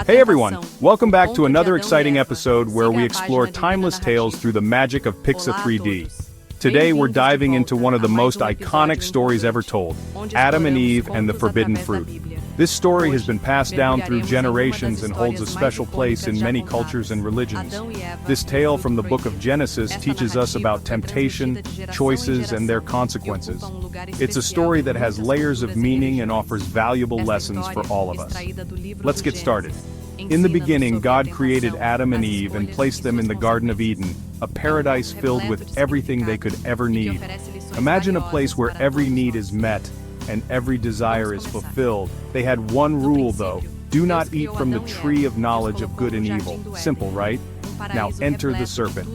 Hey everyone, welcome back to another exciting episode where we explore timeless tales through the magic of Pixar 3D. Today we're diving into one of the most iconic stories ever told, Adam and Eve and the Forbidden Fruit. This story has been passed down through generations and holds a special place in many cultures and religions. This tale from the book of Genesis teaches us about temptation, choices, and their consequences. It's a story that has layers of meaning and offers valuable lessons for all of us. Let's get started. In the beginning, God created Adam and Eve and placed them in the Garden of Eden, a paradise filled with everything they could ever need. Imagine a place where every need is met and every desire is fulfilled. They had one rule though: do not eat from the tree of knowledge of good and evil. Simple, right? Now enter the serpent.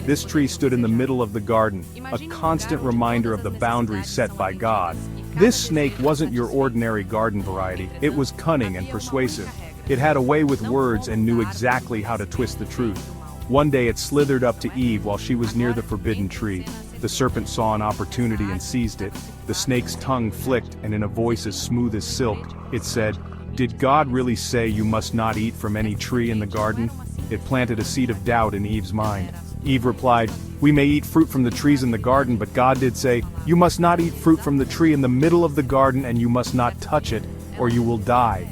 This tree stood in the middle of the garden, a constant reminder of the boundaries set by God. This snake wasn't your ordinary garden variety, it was cunning and persuasive. It had a way with words and knew exactly how to twist the truth. One day it slithered up to Eve while she was near the forbidden tree. The serpent saw an opportunity and seized it. The snake's tongue flicked, and in a voice as smooth as silk, it said, "Did God really say you must not eat from any tree in the garden?" It planted a seed of doubt in Eve's mind. Eve replied, "We may eat fruit from the trees in the garden, but God did say, you must not eat fruit from the tree in the middle of the garden, and you must not touch it, or you will die."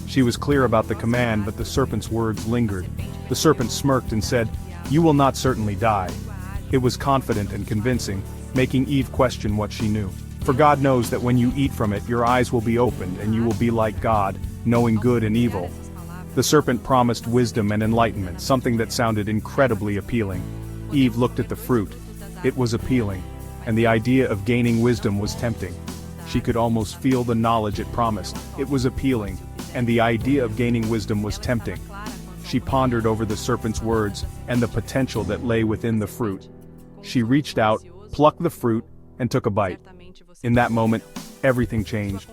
She was clear about the command, but the serpent's words lingered. The serpent smirked and said, "You will not certainly die." It was confident and convincing, making Eve question what she knew. For God knows that when you eat from it, your eyes will be opened and you will be like God, knowing good and evil. The serpent promised wisdom and enlightenment, something that sounded incredibly appealing. Eve looked at the fruit. It was appealing, and the idea of gaining wisdom was tempting. She could almost feel the knowledge it promised. It was appealing, and the idea of gaining wisdom was tempting. She pondered over the serpent's words and the potential that lay within the fruit. She reached out, plucked the fruit, and took a bite. In that moment, everything changed.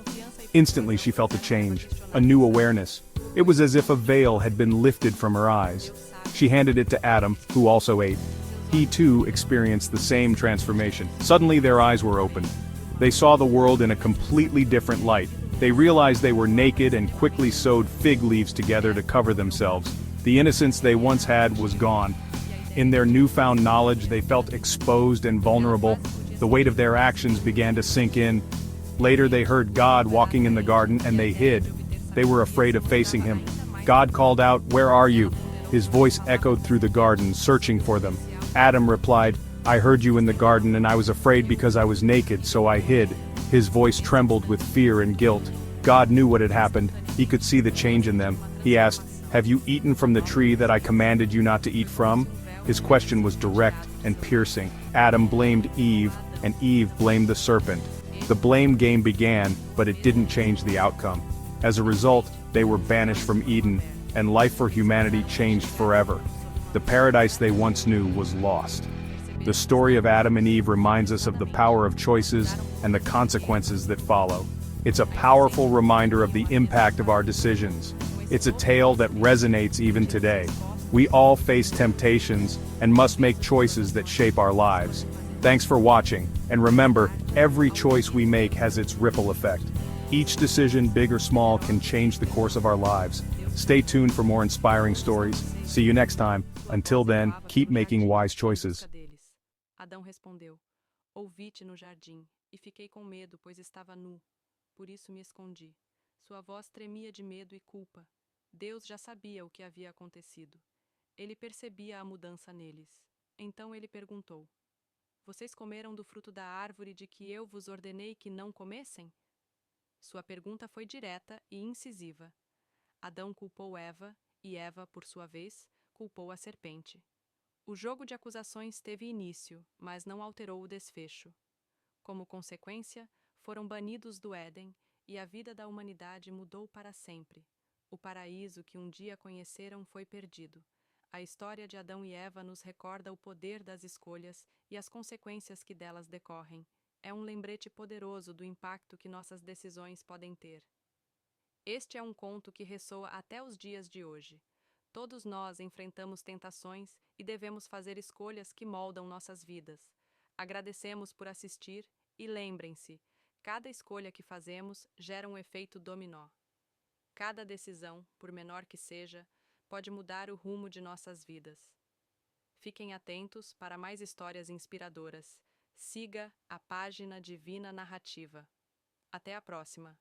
Instantly she felt a change, a new awareness. It was as if a veil had been lifted from her eyes. She handed it to Adam, who also ate. He too experienced the same transformation. Suddenly their eyes were opened. They saw the world in a completely different light. They realized they were naked and quickly sewed fig leaves together to cover themselves. The innocence they once had was gone. In their newfound knowledge, they felt exposed and vulnerable. The weight of their actions began to sink in. Later they heard God walking in the garden and they hid. They were afraid of facing him. God called out, "Where are you?" His voice echoed through the garden, searching for them. Adam replied, "I heard you in the garden and I was afraid because I was naked, so I hid." His voice trembled with fear and guilt. God knew what had happened. He could see the change in them. He asked, "Have you eaten from the tree that I commanded you not to eat from?" His question was direct and piercing. Adam blamed Eve, and Eve blamed the serpent. The blame game began, but it didn't change the outcome. As a result, they were banished from Eden, and life for humanity changed forever. The paradise they once knew was lost. The story of Adam and Eve reminds us of the power of choices and the consequences that follow. It's a powerful reminder of the impact of our decisions. It's a tale that resonates even today. We all face temptations and must make choices that shape our lives. Thanks for watching, and remember, every choice we make has its ripple effect. Each decision, big or small, can change the course of our lives. Stay tuned for more inspiring stories. See you next time. Until then, keep making wise choices. Adão respondeu: "Ouvi-te no jardim, e fiquei com medo, pois estava nu. Por isso me escondi." Sua voz tremia de medo e culpa. Deus já sabia o que havia acontecido. Ele percebia a mudança neles. Então ele perguntou: "Vocês comeram do fruto da árvore de que eu vos ordenei que não comessem?" Sua pergunta foi direta e incisiva. Adão culpou Eva, e Eva, por sua vez, culpou a serpente. O jogo de acusações teve início, mas não alterou o desfecho. Como consequência, foram banidos do Éden, e a vida da humanidade mudou para sempre. O paraíso que um dia conheceram foi perdido. A história de Adão e Eva nos recorda o poder das escolhas e as consequências que delas decorrem. É um lembrete poderoso do impacto que nossas decisões podem ter. Este é um conto que ressoa até os dias de hoje. Todos nós enfrentamos tentações e devemos fazer escolhas que moldam nossas vidas. Agradecemos por assistir e lembrem-se, cada escolha que fazemos gera um efeito dominó. Cada decisão, por menor que seja, pode mudar o rumo de nossas vidas. Fiquem atentos para mais histórias inspiradoras. Siga a página Divina Narrativa. Até a próxima.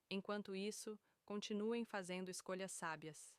Enquanto isso, continuem fazendo escolhas sábias.